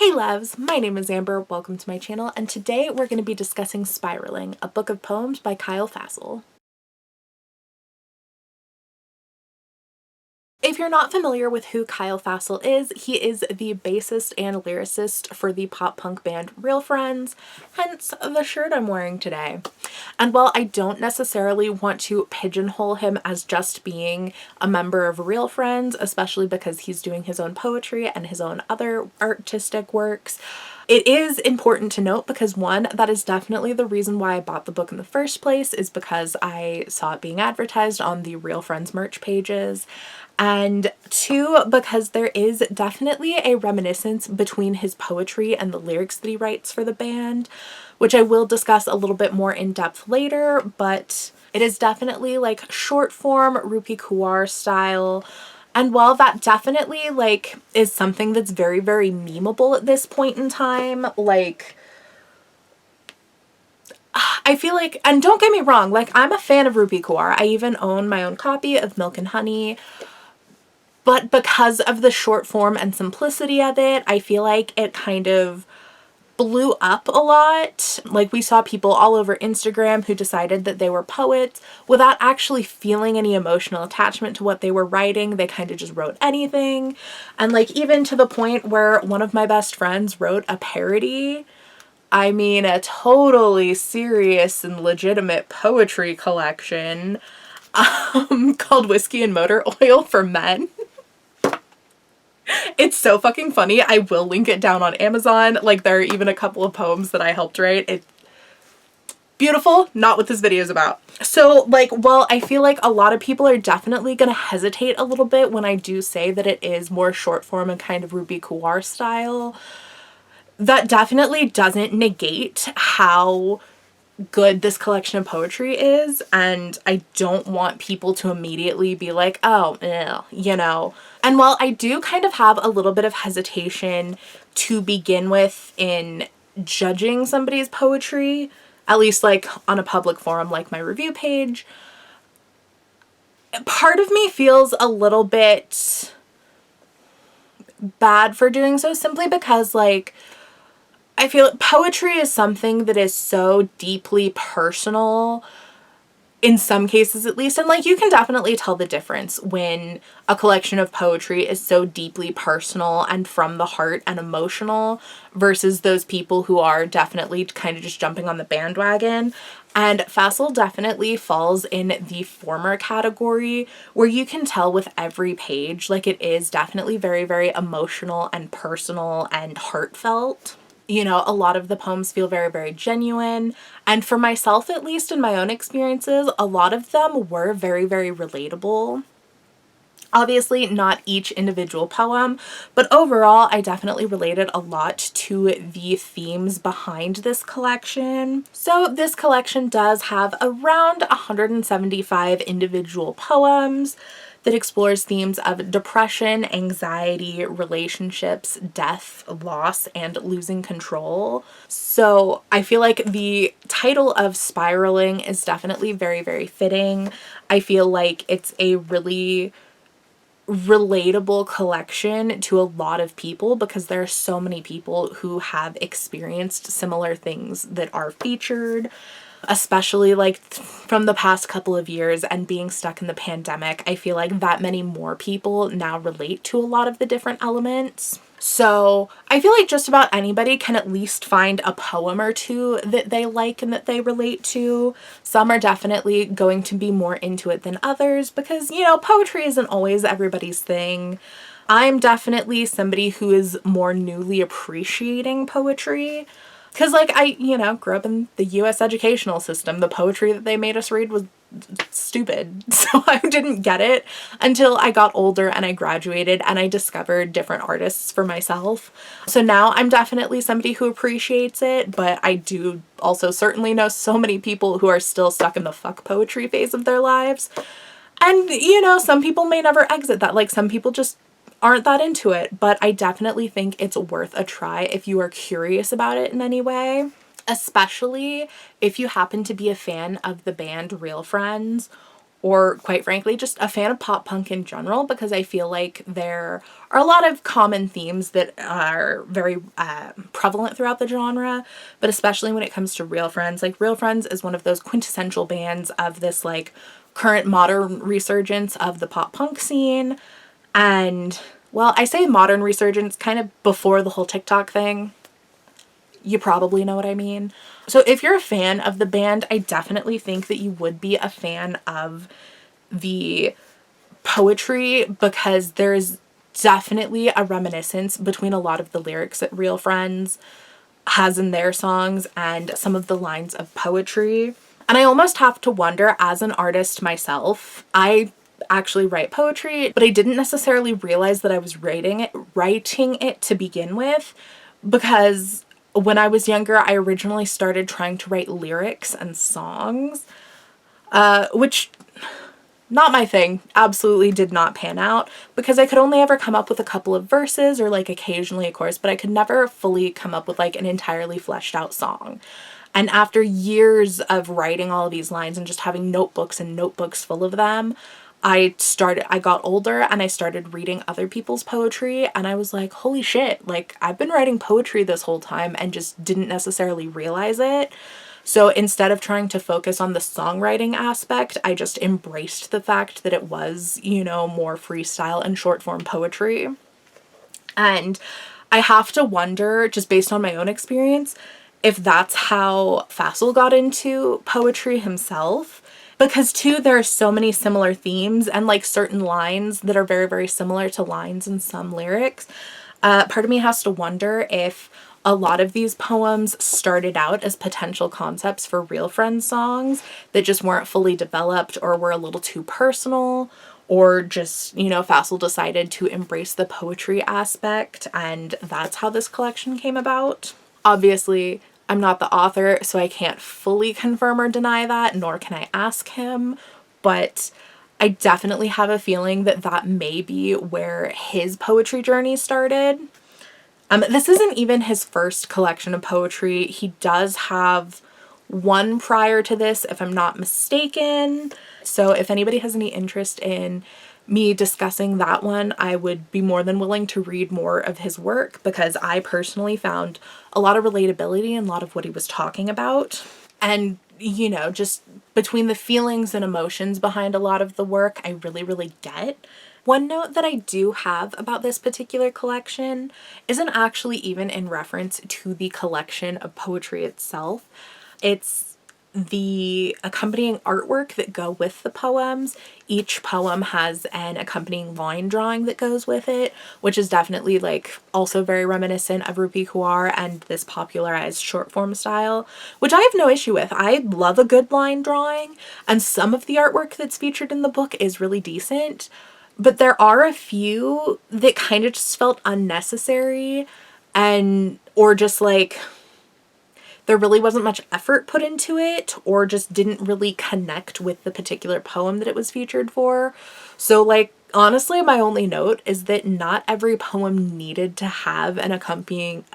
Hey loves, my name is Amber, welcome to my channel, and today we're going to be discussing Spiraling, a book of poems by Kyle Fasel. If you're not familiar with who Kyle Fasel is, he is the bassist and lyricist for the pop punk band Real Friends, hence the shirt I'm wearing today. And while I don't necessarily want to pigeonhole him as just being a member of Real Friends, especially because he's doing his own poetry and his own other artistic works, it is important to note because one, that is definitely the reason why I bought the book in the first place, is because I saw it being advertised on the Real Friends merch pages. And two, because there is definitely a reminiscence between his poetry and the lyrics that he writes for the band, which I will discuss a little bit more in depth later, but it is definitely like short form Rupi Kaur style. And while that definitely like is something that's very, very memeable at this point in time, like I feel like, and don't get me wrong, like I'm a fan of Rupi Kaur. I even own my own copy of Milk and Honey. But because of the short form and simplicity of it, I feel like it kind of blew up a lot. Like we saw people all over Instagram who decided that they were poets without actually feeling any emotional attachment to what they were writing. They kind of just wrote anything. And like even to the point where one of my best friends wrote a parody, I mean a totally serious and legitimate poetry collection called Whiskey and Motor Oil for Men. It's so fucking funny. I will link it down on Amazon. Like there are even a couple of poems that I helped write. It's beautiful, not what this video is about. So like, well, I feel like a lot of people are definitely going to hesitate a little bit when I do say that it is more short form and kind of Rupi Kaur style. That definitely doesn't negate how good this collection of poetry is, and I don't want people to immediately be like, oh, you know. And while I do kind of have a little bit of hesitation to begin with in judging somebody's poetry, at least like on a public forum like my review page, part of me feels a little bit bad for doing so, simply because like I feel poetry is something that is so deeply personal, in some cases at least, and like you can definitely tell the difference when a collection of poetry is so deeply personal and from the heart and emotional versus those people who are definitely kind of just jumping on the bandwagon. And Fasel definitely falls in the former category, where you can tell with every page, like it is definitely very, very emotional and personal and heartfelt. You know, a lot of the poems feel very, very genuine. And for myself, at least in my own experiences, a lot of them were very, very relatable. Obviously, not each individual poem, but overall, I definitely related a lot to the themes behind this collection. So this collection does have around 175 individual poems that explores themes of depression, anxiety, relationships, death, loss, and losing control. So I feel like the title of Spiraling is definitely very, very fitting. I feel like it's a really relatable collection to a lot of people because there are so many people who have experienced similar things that are featured, especially like from the past couple of years and being stuck in the pandemic. I feel like that many more people now relate to a lot of the different elements. So I feel like just about anybody can at least find a poem or two that they like and that they relate to. Some are definitely going to be more into it than others because, you know, poetry isn't always everybody's thing. I'm definitely somebody who is more newly appreciating poetry. Because, like, I, you know, grew up in the US educational system. The poetry that they made us read was stupid. So I didn't get it until I got older and I graduated and I discovered different artists for myself. So now I'm definitely somebody who appreciates it, but I do also certainly know so many people who are still stuck in the fuck poetry phase of their lives. And, you know, some people may never exit that. Like, some people just aren't that into it, but I definitely think it's worth a try if you are curious about it in any way, especially if you happen to be a fan of the band Real Friends or quite frankly, just a fan of pop punk in general, because I feel like there are a lot of common themes that are very prevalent throughout the genre, but especially when it comes to Real Friends. Like, Real Friends is one of those quintessential bands of this, like, current modern resurgence of the pop punk scene. And, well, I say modern resurgence kind of before the whole TikTok thing. You probably know what I mean. So if you're a fan of the band, I definitely think that you would be a fan of the poetry, because there's definitely a reminiscence between a lot of the lyrics that Real Friends has in their songs and some of the lines of poetry. And I almost have to wonder, as an artist myself, I actually write poetry, but I didn't necessarily realize that I was writing it to begin with, because when I was younger, I originally started trying to write lyrics and songs, which, not my thing, absolutely did not pan out, because I could only ever come up with a couple of verses, or like occasionally a chorus, but I could never fully come up with like an entirely fleshed out song. And after years of writing all of these lines and just having notebooks and notebooks full of them, I got older and I started reading other people's poetry, and I was like, holy shit, like, I've been writing poetry this whole time and just didn't necessarily realize it. So instead of trying to focus on the songwriting aspect, I just embraced the fact that it was, you know, more freestyle and short form poetry. And I have to wonder, just based on my own experience, if that's how Fasel got into poetry himself. Because too, there are so many similar themes and like certain lines that are very, very similar to lines in some lyrics. Part of me has to wonder if a lot of these poems started out as potential concepts for Real Friends songs that just weren't fully developed, or were a little too personal, or just, you know, Fasel decided to embrace the poetry aspect, and that's how this collection came about. Obviously, I'm not the author, so I can't fully confirm or deny that, nor can I ask him, but I definitely have a feeling that that may be where his poetry journey started. This isn't even his first collection of poetry. He does have one prior to this, if I'm not mistaken. So if anybody has any interest in me discussing that one, I would be more than willing to read more of his work, because I personally found a lot of relatability in a lot of what he was talking about. And, you know, just between the feelings and emotions behind a lot of the work, I really, really get. One note that I do have about this particular collection isn't actually even in reference to the collection of poetry itself. It's the accompanying artwork that go with the poems. Each poem has an accompanying line drawing that goes with it, which is definitely like also very reminiscent of Rupi Kaur and this popularized short form style, which I have no issue with. I love a good line drawing, and some of the artwork that's featured in the book is really decent. But there are a few that kind of just felt unnecessary, and or just like there really wasn't much effort put into it, or just didn't really connect with the particular poem that it was featured for. So like, honestly, my only note is that not every poem needed to have an accompanying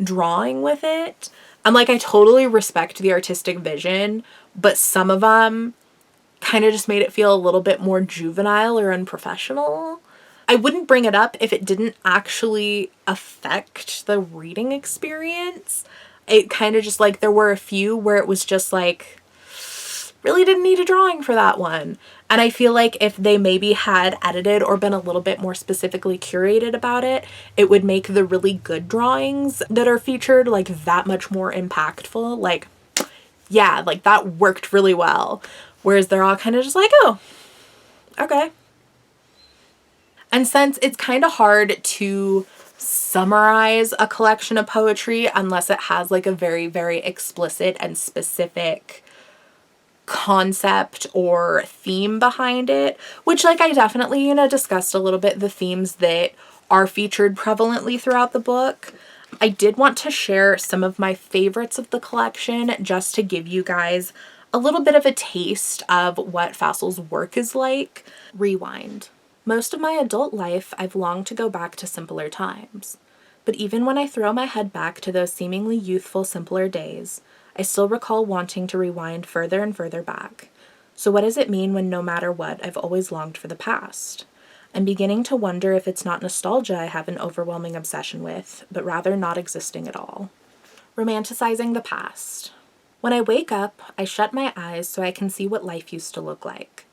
drawing with it. And like, I totally respect the artistic vision, but some of them kind of just made it feel a little bit more juvenile or unprofessional. I wouldn't bring it up if it didn't actually affect the reading experience. It kind of just like, there were a few where it was just like, really didn't need a drawing for that one. And I feel like if they maybe had edited or been a little bit more specifically curated about it, it would make the really good drawings that are featured like that much more impactful. Like, yeah, like that worked really well. Whereas they're all kind of just like, oh, okay. And since it's kind of hard to summarize a collection of poetry unless it has like a very, very explicit and specific concept or theme behind it, which like I definitely, you know, discussed a little bit the themes that are featured prevalently throughout the book. I did want to share some of my favorites of the collection just to give you guys a little bit of a taste of what Fasel's work is like. Rewind. Most of my adult life, I've longed to go back to simpler times. But even when I throw my head back to those seemingly youthful, simpler days, I still recall wanting to rewind further and further back, So what does it mean when no matter what, I've always longed for the past? I'm beginning to wonder if it's not nostalgia I have an overwhelming obsession with, but rather not existing at all. Romanticizing the past. When I wake up, I shut my eyes so I can see what life used to look like.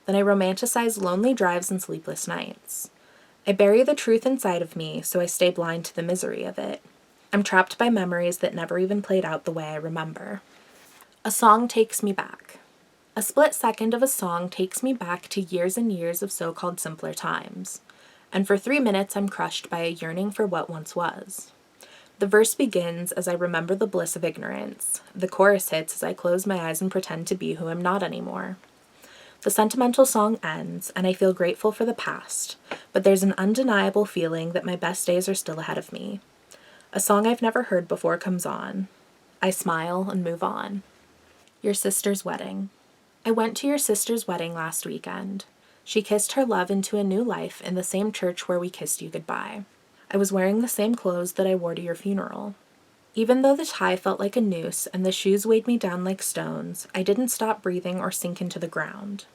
Then I romanticize lonely drives and sleepless nights. I bury the truth inside of me so I stay blind to the misery of it. I'm trapped by memories that never even played out the way I remember. A song takes me back. A split second of a song takes me back to years and years of so-called simpler times. And for 3 minutes I'm crushed by a yearning for what once was. The verse begins as I remember the bliss of ignorance. The chorus hits as I close my eyes and pretend to be who I'm not anymore. The sentimental song ends, and I feel grateful for the past, but there's an undeniable feeling that my best days are still ahead of me. A song I've never heard before comes on. I smile and move on. Your sister's wedding. I went to your sister's wedding last weekend. She kissed her love into a new life in the same church where we kissed you goodbye. I was wearing the same clothes that I wore to your funeral. Even though the tie felt like a noose and the shoes weighed me down like stones, I didn't stop breathing or sink into the ground.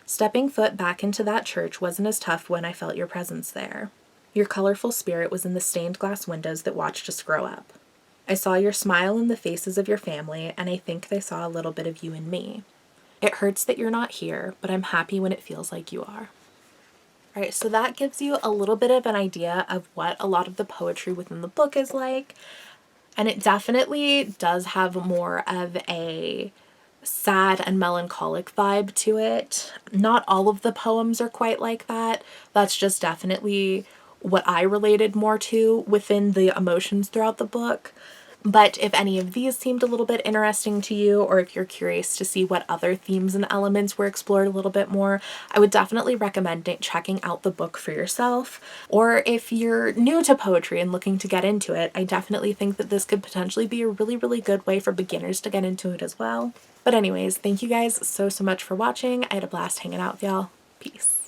Stepping foot back into that church wasn't as tough when I felt your presence there. Your colorful spirit was in the stained glass windows that watched us grow up. I saw your smile in the faces of your family, and I think they saw a little bit of you in me. It hurts that you're not here, but I'm happy when it feels like you are. All right, so that gives you a little bit of an idea of what a lot of the poetry within the book is like. And it definitely does have more of a sad and melancholic vibe to it. Not all of the poems are quite like that. That's just definitely what I related more to within the emotions throughout the book. But if any of these seemed a little bit interesting to you, or if you're curious to see what other themes and elements were explored a little bit more, I would definitely recommend checking out the book for yourself. Or if you're new to poetry and looking to get into it, I definitely think that this could potentially be a really, really good way for beginners to get into it as well. But anyways, thank you guys so much for watching. I had a blast hanging out with y'all. Peace.